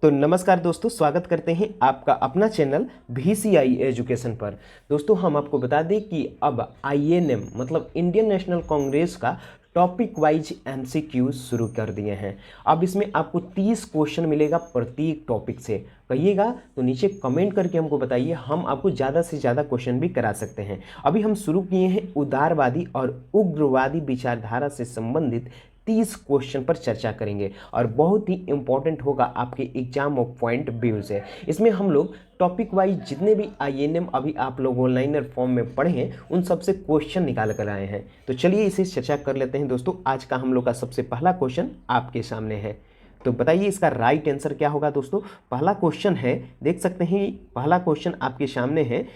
तो नमस्कार दोस्तों, स्वागत करते हैं आपका अपना चैनल VCI एजुकेशन पर। दोस्तों हम आपको बता दें कि अब INM मतलब इंडियन नेशनल कांग्रेस का टॉपिक वाइज MCQ शुरू कर दिए हैं। अब इसमें आपको 30 क्वेश्चन मिलेगा प्रत्येक टॉपिक से। कहिएगा तो नीचे कमेंट करके हमको बताइए, हम आपको ज़्यादा से ज़्यादा क्वेश्चन भी करा सकते हैं। अभी हम शुरू किए हैं उदारवादी और उग्रवादी विचारधारा से संबंधित 30 क्वेश्चन पर चर्चा करेंगे और बहुत ही इंपॉर्टेंट होगा आपके एग्जाम ऑफ पॉइंट व्यू से। इसमें हम लोग टॉपिक वाइज जितने भी INM अभी आप लोग ऑनलाइनर फॉर्म में पढ़े हैं उन सबसे क्वेश्चन निकाल कर आए हैं। तो चलिए इसे चर्चा कर लेते हैं दोस्तों। आज का हम लोग का सबसे पहला क्वेश्चन आपके सामने है, तो बताइए इसका राइट आंसर क्या होगा दोस्तों। पहला क्वेश्चन है, देख सकते हैं पहला क्वेश्चन आपके सामने है।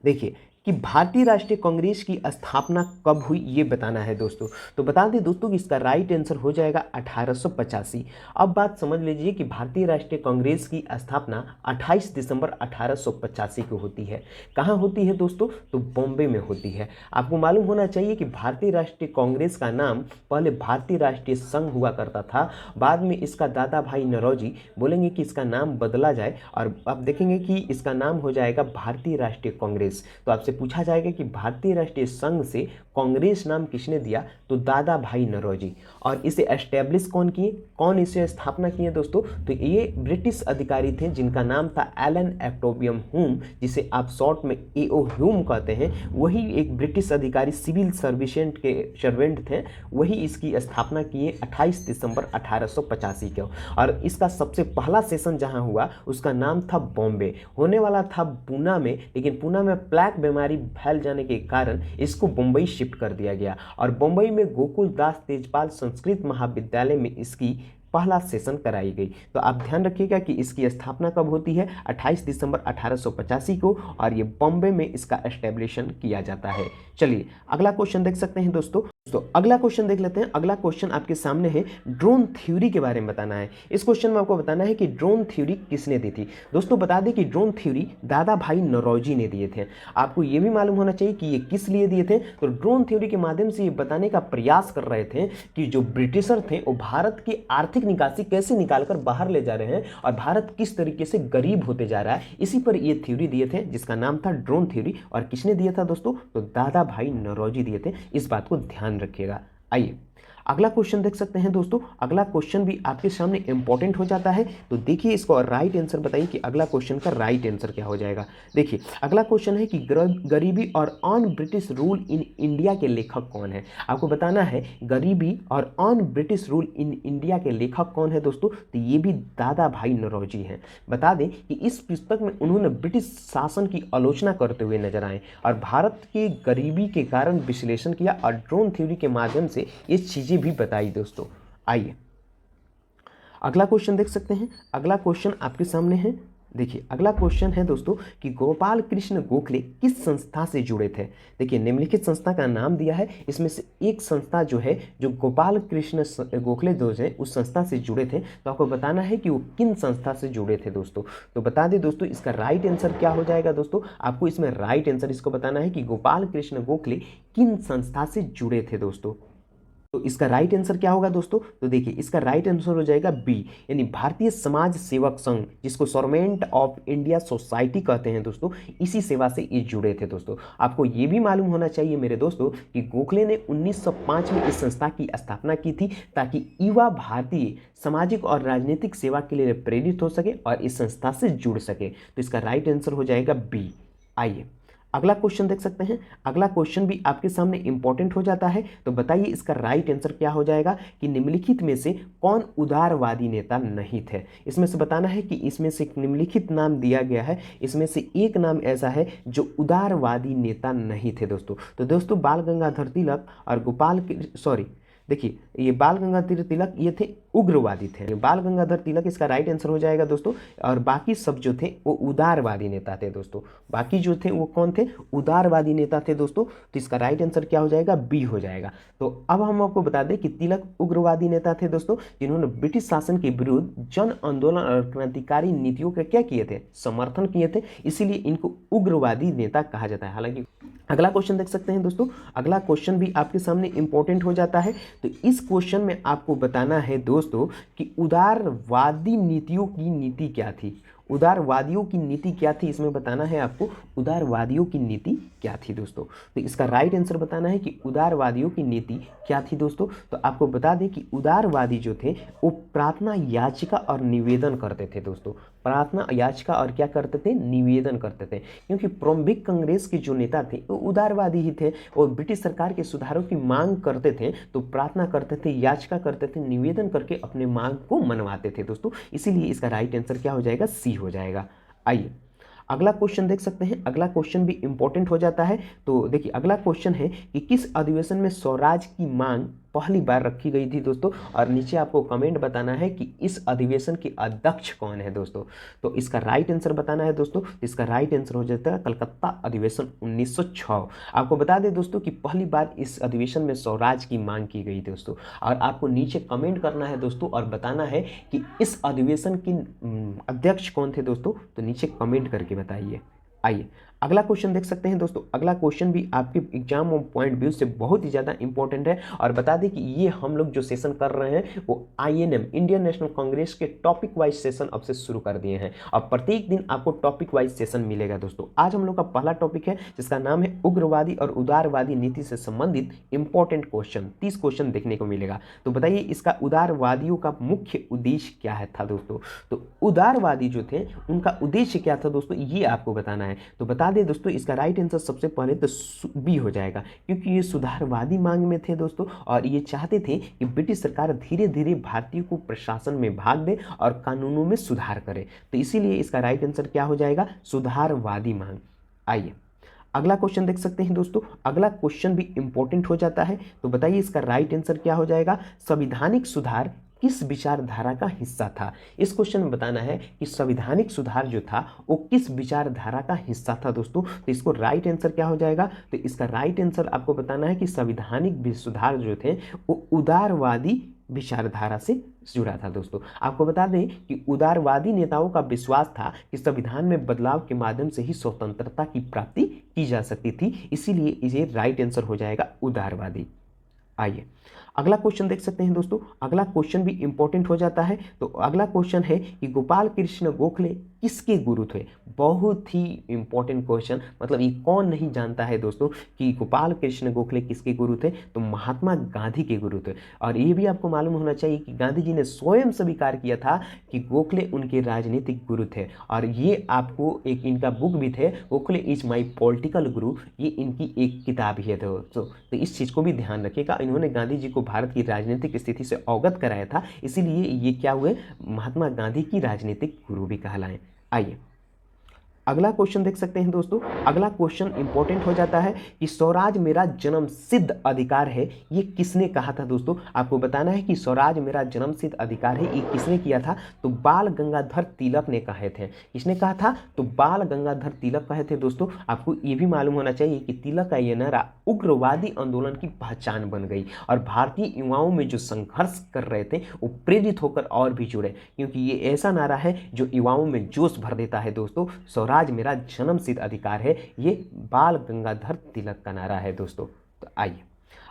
देखिए कि भारतीय राष्ट्रीय कांग्रेस की स्थापना कब हुई ये बताना है दोस्तों। तो बता दें दोस्तों कि इसका राइट आंसर हो जाएगा 1885। अब बात समझ लीजिए कि भारतीय राष्ट्रीय कांग्रेस की स्थापना 28 दिसंबर 1885 को होती है। कहाँ होती है दोस्तों? तो बॉम्बे में होती है। आपको मालूम होना चाहिए कि भारतीय राष्ट्रीय कांग्रेस का नाम पहले भारतीय राष्ट्रीय संघ हुआ करता था। बाद में इसका दादा भाई नौरोजी बोलेंगे कि इसका नाम बदला जाए और आप देखेंगे कि इसका नाम हो जाएगा भारतीय राष्ट्रीय कांग्रेस। तो आपसे पूछा जाएगा कि भारतीय राष्ट्रीय संघ से कांग्रेस नाम किसने दिया? तो दादा भाई नौरोजी। और इसे एस्टेब्लिश कौन किए, कौन इसे स्थापना किए दोस्तों? तो ये ब्रिटिश अधिकारी थे जिनका नाम था एलन एक्टोबियम ह्यूम, जिसे आप शॉर्ट में AO ह्यूम कहते हैं। वही एक ब्रिटिश अधिकारी सिविल सर्वेंट थे, वही इसकी स्थापना किए 28 दिसंबर 1885 को। और इसका सबसे पहला सेशन जहां हुआ उसका नाम था बॉम्बे। होने वाला था पूना में, लेकिन पूना में प्लेग बीमारी फैल जाने के कारण इसको मुंबई शिफ्ट कर दिया गया और मुंबई में गोकुल दास तेजपाल संस्कृत महाविद्यालय में इसकी पहला सेशन कराई गई। तो आप ध्यान रखिएगा कि इसकी स्थापना कब होती है? 28 दिसंबर 1885 को, और ये बॉम्बे में इसका एस्टेब्लिशन किया जाता है। चलिए अगला क्वेश्चन देख सकते हैं दोस्तों। तो अगला क्वेश्चन देख लेते हैं। अगला क्वेश्चन आपके सामने है, ड्रोन थ्योरी के बारे में बताना है। इस क्वेश्चन में आपको बताना है कि ड्रोन थ्योरी किसने दी थी। दोस्तों बता दें कि ड्रोन थ्योरी दादा भाई नौरोजी ने दिए थे। आपको यह भी मालूम होना चाहिए कि ये किस लिए दिए थे। तो ड्रोन थ्योरी के माध्यम से ये बताने का प्रयास कर रहे थे कि जो ब्रिटिशर थे वो भारत की आर्थिक निकासी कैसे निकालकर बाहर ले जा रहे हैं और भारत किस तरीके से गरीब होते जा रहा है, इसी पर ये थ्योरी दिए थे जिसका नाम था ड्रोन थ्योरी। और किसने दिया था दोस्तों? तो दादा भाई नौरोजी दिए थे। इस बात को ध्यान रखिएगा। आइए अगला क्वेश्चन देख सकते हैं दोस्तों। अगला क्वेश्चन भी आपके सामने इंपॉर्टेंट हो जाता है, तो देखिए इसको राइट आंसर बताइए कि अगला क्वेश्चन का राइट आंसर क्या हो जाएगा। देखिए अगला क्वेश्चन है कि गरीबी और on British rule in India के लेखक कौन है। आपको बताना है गरीबी और on British rule in India के लेखक कौन है दोस्तों। तो ये भी दादा भाई नौरोजी हैं। बता दें कि इस पुस्तक में उन्होंने ब्रिटिश शासन की आलोचना करते हुए नजर आए और भारत की गरीबी के कारण विश्लेषण किया और ड्रोन थ्योरी के माध्यम से ये चीजें भी बताई दोस्तों। आइए अगला क्वेश्चन देख सकते हैं। अगला क्वेश्चन आपके सामने है। देखिए अगला क्वेश्चन है दोस्तों कि गोपाल कृष्ण गोखले किस संस्था से जुड़े थे। देखिए निम्नलिखित संस्था का नाम दिया है, इसमें से एक संस्था जो है जो गोपाल कृष्ण गोखले जो है उस संस्था से जुड़े थे। तो आपको बताना है कि वो किन संस्था से जुड़े थे दोस्तों। तो बता दें दोस्तों इसका राइट आंसर क्या हो जाएगा दोस्तों। आपको इसमें राइट आंसर इसको बताना है कि गोपाल कृष्ण गोखले किन संस्था से जुड़े थे दोस्तों। तो इसका राइट आंसर क्या होगा दोस्तों। तो देखिए इसका राइट आंसर हो जाएगा B, यानी भारतीय समाज सेवक संघ, जिसको सर्वेंट ऑफ इंडिया सोसाइटी कहते हैं दोस्तों। इसी सेवा से ये जुड़े थे दोस्तों। आपको ये भी मालूम होना चाहिए मेरे दोस्तों कि गोखले ने 1905 में इस संस्था की स्थापना की थी ताकि युवा भारतीय सामाजिक और राजनीतिक सेवा के लिए प्रेरित हो सके और इस संस्था से जुड़ सके। तो इसका राइट आंसर हो जाएगा B। आइए अगला क्वेश्चन देख सकते हैं। अगला क्वेश्चन भी आपके सामने इंपॉर्टेंट हो जाता है, तो बताइए इसका राइट आंसर क्या हो जाएगा कि निम्नलिखित में से कौन उदारवादी नेता नहीं थे। इसमें से बताना है कि इसमें से निम्नलिखित नाम दिया गया है, इसमें से एक नाम ऐसा है जो उदारवादी नेता नहीं थे दोस्तों। तो दोस्तों बाल गंगाधर तिलक और देखिए ये बाल गंगाधर तिलक ये थे उग्रवादी थे। बाल गंगाधर तिलक इसका राइट आंसर हो जाएगा दोस्तों। और बाकी सब जो थे वो उदारवादी नेता थे दोस्तों। बाकी जो थे वो कौन थे? उदारवादी नेता थे दोस्तों। तो इसका राइट आंसर क्या हो जाएगा? B हो जाएगा। तो अब हम आपको बता दें कि तिलक उग्रवादी नेता थे दोस्तों, जिन्होंने ब्रिटिश शासन के विरुद्ध जन आंदोलन और क्रांतिकारी नीतियों का क्या किए थे? समर्थन किए थे, इसीलिए इनको उग्रवादी नेता कहा जाता है। हालांकि अगला क्वेश्चन देख सकते हैं दोस्तों। अगला क्वेश्चन भी आपके सामने इंपॉर्टेंट हो जाता है, तो इस क्वेश्चन में आपको बताना है दोस्तों दोस्तों कि उदारवादी नीतियों की नीति क्या थी। उदारवादियों की नीति क्या थी, इसमें बताना है आपको उदारवादियों की नीति क्या थी दोस्तों। तो इसका राइट आंसर बताना है कि उदारवादियों की नीति क्या थी दोस्तों। तो आपको बता दें कि उदारवादी जो थे वो प्रार्थना याचिका और निवेदन करते थे दोस्तों। प्रार्थना याचिका और क्या करते थे, निवेदन करते थे। क्योंकि प्रारंभिक कांग्रेस के जो नेता थे वो उदारवादी ही थे और ब्रिटिश सरकार के सुधारों की मांग करते थे, तो प्रार्थना करते थे, याचिका करते थे, निवेदन करके अपने मांग को मनवाते थे दोस्तों। इसीलिए इसका राइट आंसर क्या हो जाएगा, सी हो जाएगा। आइए अगला क्वेश्चन देख सकते हैं। अगला क्वेश्चन भी इंपॉर्टेंट हो जाता है। तो देखिए अगला क्वेश्चन है कि किस अधिवेशन में स्वराज की मांग पहली बार रखी गई थी दोस्तों। और नीचे आपको कमेंट बताना है कि इस अधिवेशन के अध्यक्ष कौन है दोस्तों। तो इसका राइट आंसर बताना है दोस्तों। इसका राइट आंसर हो जाता है कलकत्ता अधिवेशन 1906। आपको बता दें दोस्तों कि पहली बार इस अधिवेशन में स्वराज की मांग की गई दोस्तों। और आपको नीचे कमेंट करना है दोस्तों और बताना है कि इस अधिवेशन के अध्यक्ष कौन थे दोस्तों। तो नीचे कमेंट करके बताइए। आइए अगला क्वेश्चन देख सकते हैं दोस्तों। अगला क्वेश्चन भी आपके एग्जाम पॉइंट व्यू से बहुत ही ज़्यादा इंपॉर्टेंट है। और बता दें कि ये हम लोग जो सेशन कर रहे हैं वो INM इंडियन नेशनल कांग्रेस के टॉपिक वाइज सेशन अब से शुरू कर दिए हैं। अब प्रत्येक दिन आपको टॉपिक वाइज सेशन मिलेगा दोस्तों। आज हम लोग का पहला टॉपिक है जिसका नाम है उग्रवादी और उदारवादी नीति से संबंधित इंपॉर्टेंट क्वेश्चन। 30 क्वेश्चन देखने को मिलेगा। तो बताइए इसका उदारवादियों का मुख्य उद्देश्य क्या है था दोस्तों। तो उदारवादी जो थे उनका उद्देश्य क्या था दोस्तों, ये आपको बताना है। तो बता दें दोस्तों इसका राइट आंसर सबसे पहले तो बी हो जाएगा, क्योंकि ये सुधारवादी मांग में थे दोस्तों। और ये चाहते थे कि ब्रिटिश सरकार धीरे धीरे भारतीयों को प्रशासन में भाग दे और कानूनों में सुधार करे। तो इसीलिए इसका राइट आंसर क्या हो जाएगा, सुधारवादी मांग। आइए अगला क्वेश्चन देख सकते हैं दोस्तों। अगला क्वेश्चन भी इंपॉर्टेंट हो जाता है। तो बताइए इसका राइट आंसर क्या हो जाएगा, संवैधानिक सुधार किस विचारधारा का हिस्सा था। इस क्वेश्चन में बताना है कि संवैधानिक सुधार जो था वो किस विचारधारा का हिस्सा था दोस्तों। तो इसको राइट आंसर क्या हो जाएगा, तो इसका राइट आंसर आपको बताना है कि संवैधानिक सुधार जो थे वो उदारवादी विचारधारा से जुड़ा था दोस्तों। आपको बता दें कि उदारवादी नेताओं का विश्वास था कि संविधान में बदलाव के माध्यम से ही स्वतंत्रता की प्राप्ति की जा सकती थी। इसीलिए इसे राइट आंसर हो जाएगा उदारवादी। आइए अगला क्वेश्चन देख सकते हैं दोस्तों। अगला क्वेश्चन भी इंपॉर्टेंट हो जाता है। तो अगला क्वेश्चन है कि गोपाल कृष्ण गोखले किसके गुरु थे। बहुत ही इंपॉर्टेंट क्वेश्चन, मतलब ये कौन नहीं जानता है दोस्तों कि गोपाल कृष्ण गोखले किसके गुरु थे। तो महात्मा गांधी के गुरु थे। और ये भी आपको मालूम होना चाहिए कि गांधी जी ने स्वयं स्वीकार किया था कि गोखले उनके राजनीतिक गुरु थे। और ये आपको एक इनका बुक भी थे, गोखले इज माई पॉलिटिकल गुरु, ये इनकी एक किताब ही है दोस्तों। तो इस चीज़ को भी ध्यान रखिएगा। इन्होंने गांधी जी को भारत की राजनीतिक स्थिति से अवगत कराया था, इसीलिए ये क्या हुए, महात्मा गांधी की राजनीतिक गुरु भी कहलाएं। आइए अगला क्वेश्चन देख सकते हैं दोस्तों। अगला क्वेश्चन इंपॉर्टेंट हो जाता है कि स्वराज मेरा जन्म सिद्ध अधिकार है, ये किसने कहा था दोस्तों। आपको बताना है कि स्वराज मेरा जन्म सिद्ध अधिकार है ये किसने किया था। तो बाल गंगाधर तिलक ने कहे थे। किसने कहा था, तो बाल गंगाधर तिलक कहे थे दोस्तों। आपको ये भी मालूम होना चाहिए कि तिलक का यह नारा उग्रवादी आंदोलन की पहचान बन गई और भारतीय युवाओं में जो संघर्ष कर रहे थे वो प्रेरित होकर और भी जुड़े, क्योंकि ये ऐसा नारा है जो युवाओं में जोश भर देता है दोस्तों। स्वराज मेरा जन्म सिद्ध अधिकार है, ये बाल गंगाधर तिलक का नारा है दोस्तों। तो आइए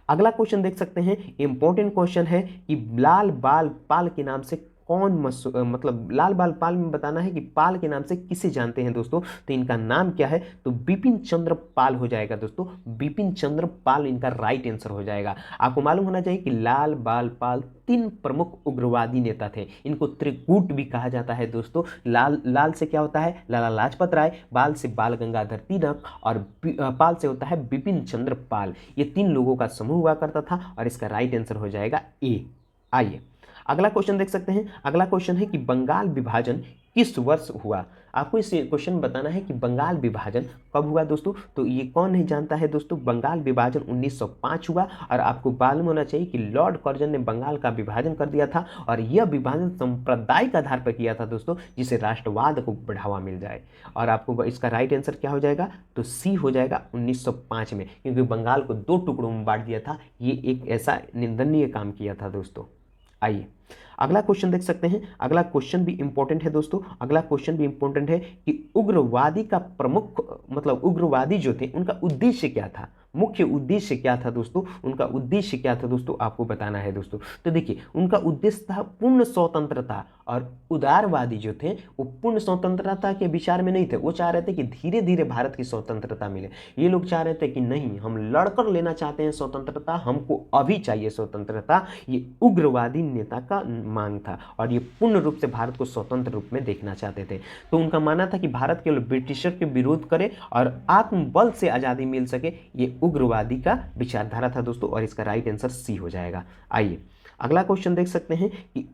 अगला क्वेश्चन देख सकते हैं। इंपॉर्टेंट क्वेश्चन है कि लाल बाल पाल के नाम से कौन मतलब लाल बाल पाल में बताना है कि पाल के नाम से किसे जानते हैं दोस्तों। तो इनका नाम क्या है, तो बिपिन चंद्र पाल हो जाएगा दोस्तों। बिपिन चंद्र पाल इनका राइट आंसर हो जाएगा। आपको मालूम होना चाहिए कि लाल बाल पाल 3 प्रमुख उग्रवादी नेता थे। इनको त्रिकूट भी कहा जाता है दोस्तों। लाल से क्या होता है, लाला लाजपत राय, बाल से बाल गंगाधर तिलक और पाल से होता है बिपिन चंद्र पाल। ये 3 लोगों का समूह हुआ करता था और इसका राइट आंसर हो जाएगा ए। आइए अगला क्वेश्चन देख सकते हैं। अगला क्वेश्चन है कि बंगाल विभाजन किस वर्ष हुआ। आपको इस क्वेश्चन बताना है कि बंगाल विभाजन कब हुआ दोस्तों। तो ये कौन नहीं जानता है दोस्तों, बंगाल विभाजन 1905 हुआ। और आपको मालूम होना चाहिए कि लॉर्ड कर्जन ने बंगाल का विभाजन कर दिया था और यह विभाजन सांप्रदायिक आधार पर किया था दोस्तों, जिससे राष्ट्रवाद को बढ़ावा मिल जाए। और आपको इसका राइट आंसर क्या हो जाएगा, तो सी हो जाएगा 1905 में, क्योंकि बंगाल को 2 टुकड़ों में बांट दिया था। ये एक ऐसा निंदनीय काम किया था दोस्तों। आइए अगला क्वेश्चन देख सकते हैं, अगला क्वेश्चन भी इंपॉर्टेंट है दोस्तों, अगला क्वेश्चन भी इंपॉर्टेंट है कि उग्रवादी का प्रमुख मतलब उग्रवादी जो थे उनका उद्देश्य क्या था, मुख्य उद्देश्य क्या था दोस्तों, उनका उद्देश्य क्या था दोस्तों, आपको बताना है दोस्तों। तो देखिए उनका उद्देश्य था पूर्ण स्वतंत्रता, और उदारवादी जो थे वो पूर्ण स्वतंत्रता के विचार में नहीं थे, वो चाह रहे थे कि धीरे धीरे भारत की स्वतंत्रता मिले। ये लोग चाह रहे थे कि नहीं, हम लड़कर लेना चाहते हैं स्वतंत्रता, हमको अभी चाहिए स्वतंत्रता। ये उग्रवादी नेता का मांग था, और ये पूर्ण रूप से भारत को स्वतंत्र रूप में देखना चाहते थे। तो उनका मानना था कि भारत केवल ब्रिटिशर के विरोध करे और आत्मबल से आज़ादी मिल सके, ये उग्रवादी का विचारधारा था दोस्तों, और इसका राइट आंसर सी हो जाएगा। आइए अगला क्वेश्चन देख सकते हैं कि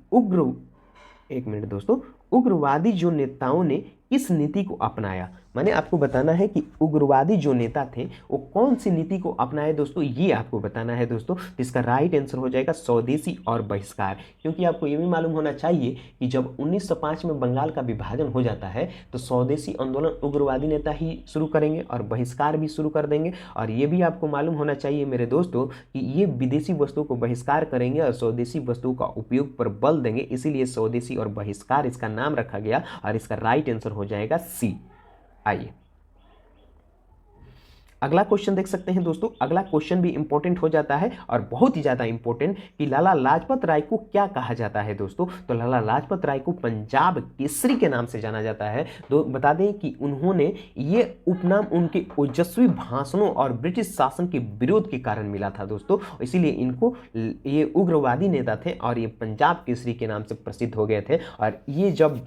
एक मिनट दोस्तों, उग्रवादी जो नेताओं ने किस नीति को अपनाया, मैंने आपको बताना है कि उग्रवादी जो नेता थे वो कौन सी नीति को अपनाए दोस्तों, ये आपको बताना है दोस्तों। तो इसका राइट आंसर हो जाएगा स्वदेशी और बहिष्कार, क्योंकि आपको ये भी मालूम होना चाहिए कि जब 1905 में बंगाल का विभाजन हो जाता है तो स्वदेशी आंदोलन उग्रवादी नेता ही शुरू करेंगे और बहिष्कार भी शुरू कर देंगे। और ये भी आपको मालूम होना चाहिए मेरे दोस्तों कि ये विदेशी वस्तुओं को बहिष्कार करेंगे और स्वदेशी वस्तुओं का उपयोग पर बल देंगे, इसीलिए स्वदेशी और बहिष्कार इसका नाम रखा गया, और इसका राइट आंसर हो जाएगा सी। आइए अगला क्वेश्चन देख सकते हैं दोस्तों, अगला क्वेश्चन भी इंपॉर्टेंट हो जाता है और बहुत ही ज़्यादा इंपॉर्टेंट कि लाला लाजपत राय को क्या कहा जाता है दोस्तों। तो लाला लाजपत राय को पंजाब केसरी के नाम से जाना जाता है। तो बता दें कि उन्होंने ये उपनाम उनके ओजस्वी भाषणों और ब्रिटिश शासन के विरोध के कारण मिला था दोस्तों, इसीलिए इनको ये उग्रवादी नेता थे और ये पंजाब केसरी के नाम से प्रसिद्ध हो गए थे। और ये जब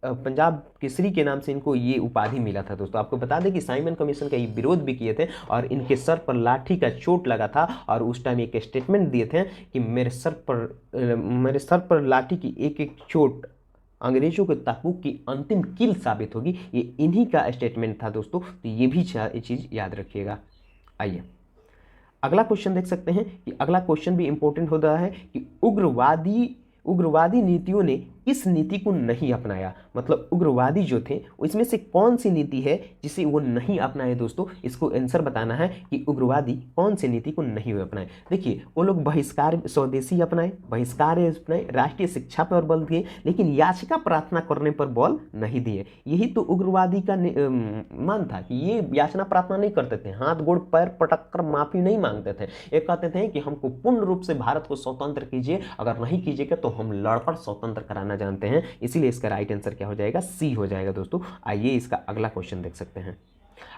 पंजाब केसरी के नाम से इनको ये उपाधि मिला था दोस्तों। आपको बता दें कि साइमन कमीशन का ये विरोध भी किए थे और इनके सर पर लाठी का चोट लगा था, और उस टाइम एक स्टेटमेंट दिए थे कि मेरे सर पर लाठी की एक एक चोट अंग्रेजों के ताबूत की अंतिम कील साबित होगी। ये इन्हीं का स्टेटमेंट था दोस्तों, तो ये भी चीज़ याद रखिएगा। आइए अगला क्वेश्चन देख सकते हैं कि अगला क्वेश्चन भी इंपॉर्टेंट हो रहा है कि उग्रवादी नीतियों ने किस नीति को नहीं अपनाया, मतलब उग्रवादी जो थे इसमें से कौन सी नीति है जिसे वो नहीं अपनाए दोस्तों। इसको आंसर बताना है कि उग्रवादी कौन सी नीति को नहीं अपनाए। देखिए वो लोग बहिष्कार स्वदेशी अपनाए, बहिष्कार अपनाए, राष्ट्रीय शिक्षा पर बल दिए, लेकिन याचिका प्रार्थना करने पर बल नहीं दिए। यही तो उग्रवादी का मान था कि ये याचना प्रार्थना नहीं करते थे, हाथ गोड़ पैर पटक कर माफी नहीं मांगते थे। ये कहते थे कि हमको पूर्ण रूप से भारत को स्वतंत्र कीजिए, अगर नहीं कीजिएगा तो हम लड़कर स्वतंत्र कराना जानते हैं। इसीलिए इसका राइट आंसर क्या हो जाएगा, सी हो जाएगा दोस्तों। आइए इसका अगला क्वेश्चन देख सकते हैं।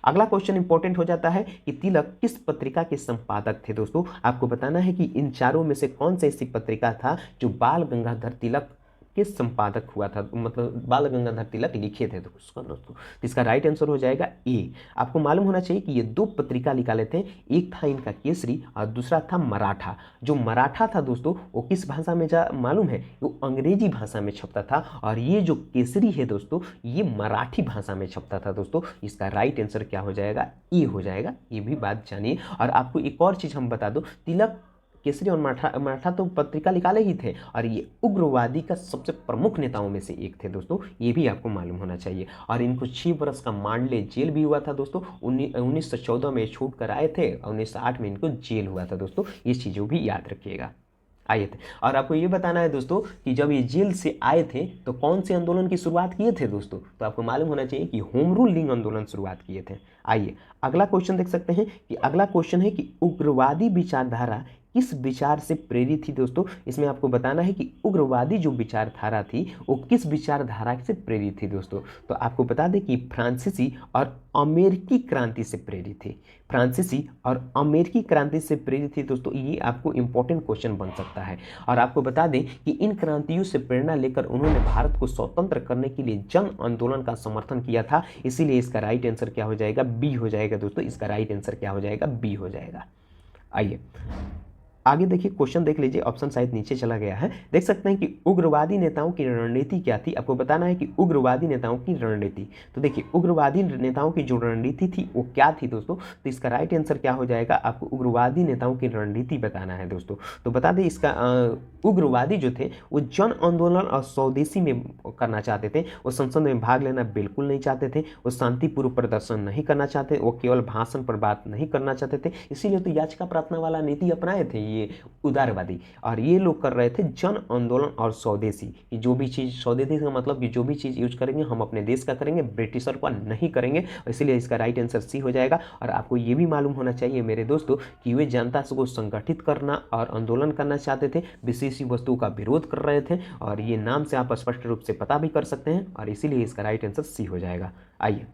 अगला क्वेश्चन इंपॉर्टेंट हो जाता है कि तिलक किस पत्रिका के संपादक थे दोस्तों। आपको बताना है कि इन चारों में से कौन सी ऐसी पत्रिका था जो बाल गंगाधर तिलक के संपादक हुआ था, मतलब बाल गंगाधर तिलक लिखे थे दोस्तों। इसका राइट आंसर हो जाएगा ए। आपको मालूम होना चाहिए कि ये दो पत्रिका निकाले थे, एक था इनका केसरी और दूसरा था मराठा। जो मराठा था दोस्तों वो किस भाषा में मालूम है, वो अंग्रेजी भाषा में छपता था, और ये जो केसरी है दोस्तों ये मराठी भाषा में छपता था दोस्तों। इसका राइट आंसर क्या हो जाएगा, ए हो जाएगा। ये भी बात जानिए। और आपको एक और चीज़ हम बता दो, तिलक केसरी और मराठा तो पत्रिका निकाले ही थे, और ये उग्रवादी का सबसे प्रमुख नेताओं में से एक थे दोस्तों। ये भी आपको मालूम होना चाहिए। और इनको 6 वर्ष का मांडले जेल भी हुआ था दोस्तों। 1914 में छूट कर आए थे और 1908 में इनको जेल हुआ था दोस्तों। ये चीज़ों भी याद रखिएगा। आए थे। और आपको ये बताना है दोस्तों कि जब ये जेल से आए थे तो कौन से आंदोलन की शुरुआत किए थे दोस्तों। तो आपको मालूम होना चाहिए कि होम रूलिंग आंदोलन शुरुआत किए थे। आइए अगला क्वेश्चन देख सकते हैं कि अगला क्वेश्चन है कि उग्रवादी विचारधारा किस विचार से प्रेरित थी दोस्तों। इसमें आपको बताना है कि उग्रवादी जो विचारधारा थी वो किस विचारधारा से प्रेरित थी दोस्तों। तो आपको बता दें कि फ्रांसीसी और अमेरिकी क्रांति से प्रेरित थी। फ्रांसीसी और अमेरिकी क्रांति से प्रेरित थी दोस्तों। ये आपको इंपॉर्टेंट क्वेश्चन बन सकता है। और आपको बता दें कि इन क्रांतियों से प्रेरणा लेकर उन्होंने भारत को स्वतंत्र करने के लिए जन आंदोलन का समर्थन किया था। इसीलिए इसका राइट आंसर क्या हो जाएगा, बी हो जाएगा दोस्तों। इसका राइट आंसर क्या हो जाएगा, बी हो जाएगा। आइए आगे देखिए, क्वेश्चन देख लीजिए, ऑप्शन शायद नीचे चला गया है। देख सकते हैं कि उग्रवादी नेताओं की रणनीति क्या थी। आपको बताना है कि उग्रवादी नेताओं की रणनीति। तो देखिए उग्रवादी नेताओं की जो रणनीति थी वो क्या थी दोस्तों। तो इसका राइट आंसर क्या हो जाएगा, आपको उग्रवादी नेताओं की रणनीति बताना है दोस्तों। तो बता दें इसका उग्रवादी जो थे वो जन आंदोलन और स्वदेशी में करना चाहते थे। वो संसद में भाग लेना बिल्कुल नहीं चाहते थे। वो शांतिपूर्व प्रदर्शन नहीं करना चाहते। वो केवल भाषण पर बात नहीं करना चाहते थे। इसीलिए तो याचिका प्रार्थना वाला नीति अपनाए थे ये उदारवादी, और ये लोग कर रहे थे जन आंदोलन और स्वदेशी, कि जो भी चीज़, स्वदेशी का मतलब कि जो भी चीज़ यूज करेंगे हम अपने देश का करेंगे, ब्रिटिशर का नहीं करेंगे, इसलिए इसका राइट आंसर सी हो जाएगा। और आपको ये भी मालूम होना चाहिए मेरे दोस्तों कि वे जनता को संगठित करना और आंदोलन करना चाहते थे, विशेष वस्तुओं का विरोध कर रहे थे, और ये नाम से आप स्पष्ट रूप से पता भी कर सकते हैं, और इसीलिए इसका राइट आंसर सी हो जाएगा। आइए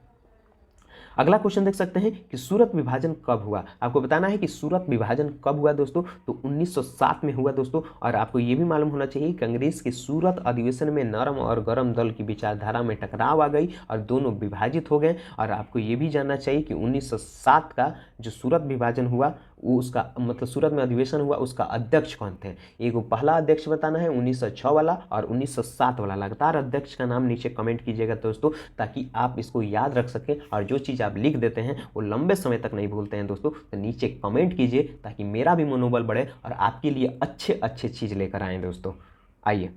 अगला क्वेश्चन देख सकते हैं कि सूरत विभाजन कब हुआ। आपको बताना है कि सूरत विभाजन कब हुआ दोस्तों, तो 1907 में हुआ दोस्तों। और आपको ये भी मालूम होना चाहिए कांग्रेस के सूरत अधिवेशन में नरम और गरम दल की विचारधारा में टकराव आ गई और दोनों विभाजित हो गए। और आपको ये भी जानना चाहिए कि 1907 का जो सूरत विभाजन हुआ वो उसका मतलब सूरत में अधिवेशन हुआ उसका अध्यक्ष कौन थे। एक पहला अध्यक्ष बताना है 1906 वाला और 1907 वाला। लगातार अध्यक्ष का नाम नीचे कमेंट कीजिएगा दोस्तों, ताकि आप इसको याद रख सकें, और जो चीज़ आप लिख देते हैं वो लंबे समय तक नहीं भूलते हैं दोस्तों। तो नीचे कमेंट कीजिए ताकि मेरा भी मनोबल बढ़े और आपके लिए अच्छे अच्छे चीज़ लेकर आएँ दोस्तों। आइए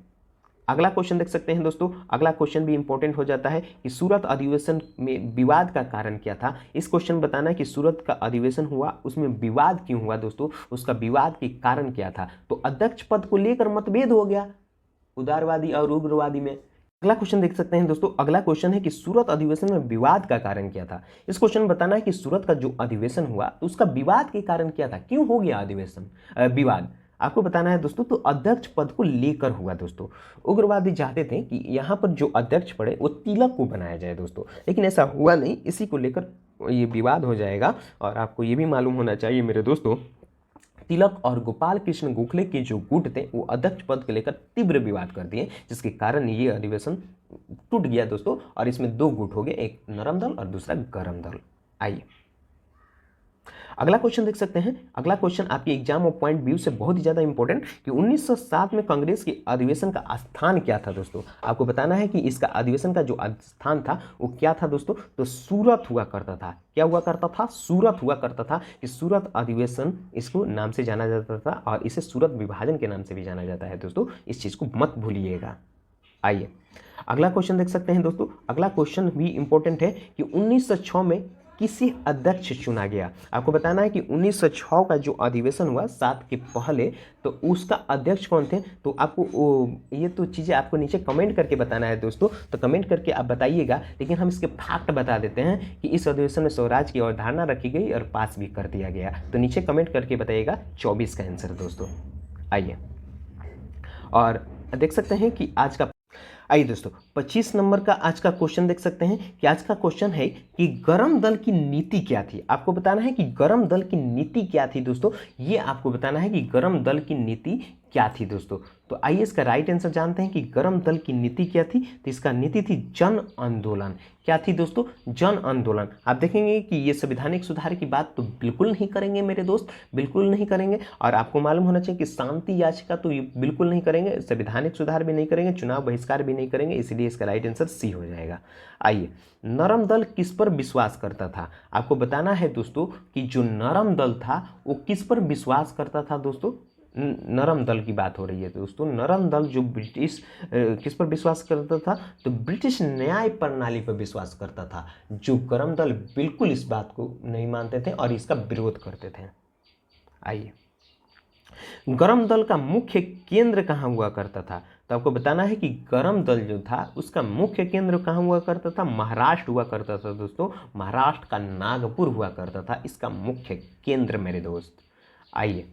अगला क्वेश्चन देख सकते हैं दोस्तों। अगला क्वेश्चन भी इंपॉर्टेंट हो जाता है कि सूरत अधिवेशन में विवाद का कारण क्या था। इस क्वेश्चन बताना है कि सूरत का अधिवेशन हुआ उसमें विवाद क्यों हुआ दोस्तों, उसका विवाद के कारण क्या था। तो अध्यक्ष पद को लेकर मतभेद हो गया उदारवादी और उग्रवादी में। अगला क्वेश्चन देख सकते हैं दोस्तों। अगला क्वेश्चन है कि सूरत अधिवेशन में विवाद का कारण क्या था। इस क्वेश्चन में बताना है कि सूरत का जो अधिवेशन हुआ तो उसका विवाद के कारण क्या था, क्यों हो गया अधिवेशन विवाद। आपको बताना है दोस्तों। तो अध्यक्ष पद को लेकर हुआ दोस्तों। उग्रवादी चाहते थे कि यहाँ पर जो अध्यक्ष पड़े वो तिलक को बनाया जाए दोस्तों, लेकिन ऐसा हुआ नहीं, इसी को लेकर ये विवाद हो जाएगा। और आपको ये भी मालूम होना चाहिए मेरे दोस्तों, तिलक और गोपाल कृष्ण गोखले के जो गुट थे वो अध्यक्ष पद को लेकर तीव्र विवाद कर दिए, जिसके कारण ये अधिवेशन टूट गया दोस्तों। और इसमें दो गुट हो गए, एक नरम दल और दूसरा गरम दल। आइए अगला क्वेश्चन देख सकते हैं। अगला क्वेश्चन आपके एग्जाम और पॉइंट व्यू से बहुत ही ज़्यादा इंपॉर्टेंट कि 1907 में कांग्रेस के अधिवेशन का स्थान क्या था दोस्तों। आपको बताना है कि इसका अधिवेशन का जो स्थान था वो क्या था दोस्तों। तो सूरत हुआ करता था। क्या हुआ करता था, सूरत हुआ करता था। कि सूरत अधिवेशन इसको नाम से जाना जाता था और इसे सूरत विभाजन के नाम से भी जाना जाता है दोस्तों, इस चीज़ को मत भूलिएगा। आइए अगला क्वेश्चन देख सकते हैं दोस्तों। अगला क्वेश्चन भी इंपॉर्टेंट है कि 1906 में किसे अध्यक्ष चुना गया। आपको बताना है कि 1906 का जो अधिवेशन हुआ 7 के पहले, तो उसका अध्यक्ष कौन थे। तो आपको ये तो चीज़ें आपको नीचे कमेंट करके बताना है दोस्तों, तो कमेंट करके आप बताइएगा। लेकिन हम इसके फैक्ट बता देते हैं कि इस अधिवेशन में स्वराज की अवधारणा रखी गई और पास भी कर दिया गया। तो नीचे कमेंट करके बताइएगा 24 का आंसर दोस्तों। आइए और देख सकते हैं कि आज का आइए दोस्तों 25 नंबर का आज का क्वेश्चन देख सकते हैं कि आज का क्वेश्चन है कि गरम दल की नीति क्या थी। आपको बताना है कि गरम दल की नीति क्या थी दोस्तों। ये आपको बताना है कि गरम दल की नीति क्या थी दोस्तों। तो आइए इसका राइट आंसर जानते हैं कि गरम दल की नीति क्या थी। तो इसका नीति थी जन आंदोलन। क्या थी दोस्तों, जन आंदोलन। आप देखेंगे कि ये संवैधानिक सुधार की बात तो बिल्कुल नहीं करेंगे मेरे दोस्त, बिल्कुल नहीं करेंगे। और आपको मालूम होना चाहिए कि शांति याचिका तो ये बिल्कुल नहीं करेंगे, संवैधानिक सुधार भी नहीं करेंगे, चुनाव बहिष्कार भी नहीं करेंगे, इसलिए इसका राइट आंसर सी हो जाएगा। आइए नरम दल किस पर विश्वास करता था। आपको बताना है दोस्तों कि जो नरम दल था वो किस पर विश्वास करता था दोस्तों। नरम दल की बात हो रही है दोस्तों। नरम दल जो ब्रिटिश किस पर विश्वास करता था, तो ब्रिटिश न्याय प्रणाली पर विश्वास करता था। जो गरम दल बिल्कुल इस बात को नहीं मानते थे और इसका विरोध करते थे। आइए गरम दल का मुख्य केंद्र कहाँ हुआ करता था। तो आपको बताना है कि गरम दल जो था उसका मुख्य केंद्र कहाँ हुआ करता था, महाराष्ट्र हुआ करता था दोस्तों। महाराष्ट्र का नागपुर हुआ करता था इसका मुख्य केंद्र मेरे दोस्त। आइए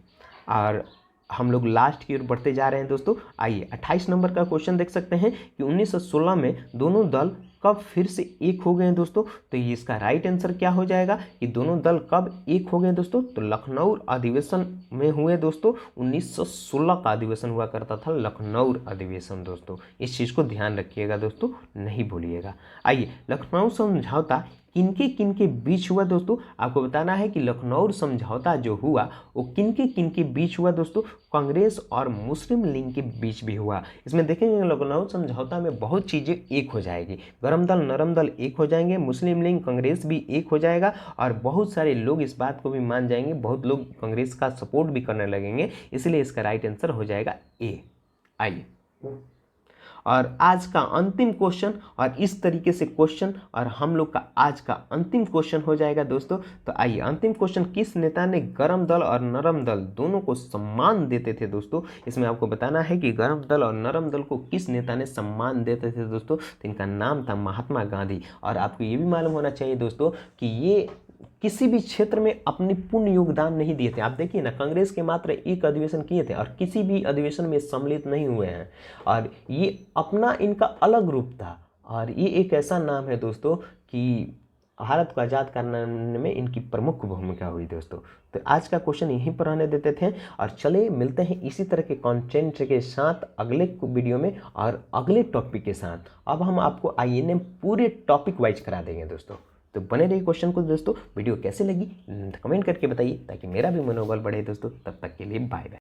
और हम लोग लास्ट की ओर बढ़ते जा रहे हैं दोस्तों। आइए 28 नंबर का क्वेश्चन देख सकते हैं कि 1916 में दोनों दल कब फिर से एक हो गए दोस्तों। तो ये इसका राइट आंसर क्या हो जाएगा कि दोनों दल कब एक हो गए दोस्तों। तो लखनऊ अधिवेशन में हुए दोस्तों। 1916 का अधिवेशन हुआ करता था लखनऊ अधिवेशन दोस्तों, इस चीज़ को ध्यान रखिएगा दोस्तों, नहीं भूलिएगा। आइए लखनऊ समझौता किनके किनके बीच हुआ दोस्तों। आपको बताना है कि लखनऊ समझौता जो हुआ वो किनके किनके बीच हुआ दोस्तों। कांग्रेस और मुस्लिम लीग के बीच भी हुआ। इसमें देखेंगे लखनऊ समझौता में बहुत चीज़ें एक हो जाएगी, गरम दल नरम दल एक हो जाएंगे, मुस्लिम लीग कांग्रेस भी एक हो जाएगा और बहुत सारे लोग इस बात को भी मान जाएंगे, बहुत लोग कांग्रेस का सपोर्ट भी करने लगेंगे, इसलिए इसका राइट आंसर हो जाएगा ए। आइए और आज का अंतिम क्वेश्चन, और इस तरीके से क्वेश्चन और हम लोग का आज का अंतिम क्वेश्चन हो जाएगा दोस्तों। तो आइए, अंतिम क्वेश्चन, किस नेता ने गरम दल और नरम दल दोनों को सम्मान देते थे दोस्तों? इसमें आपको बताना है कि गरम दल और नरम दल को किस नेता ने सम्मान देते थे दोस्तों। तो इनका नाम था महात्मा गांधी। और आपको ये भी मालूम होना चाहिए दोस्तों कि ये किसी भी क्षेत्र में अपनी पूर्ण योगदान नहीं दिए थे। आप देखिए ना, कांग्रेस के मात्र एक अधिवेशन किए थे और किसी भी अधिवेशन में सम्मिलित नहीं हुए हैं, और ये अपना इनका अलग रूप था। और ये एक ऐसा नाम है दोस्तों कि भारत को आज़ाद कराने में इनकी प्रमुख भूमिका हुई दोस्तों। तो आज का क्वेश्चन यहीं पर रहने देते थे, और चले मिलते हैं इसी तरह के कंटेंट के साथ अगले वीडियो में और अगले टॉपिक के साथ। अब हम आपको INM पूरे टॉपिक वाइज करा देंगे दोस्तों। तो बने रहिए क्वेश्चन को दोस्तों। वीडियो कैसे लगी कमेंट करके बताइए, ताकि मेरा भी मनोबल बढ़े दोस्तों। तब तक के लिए बाय बाय।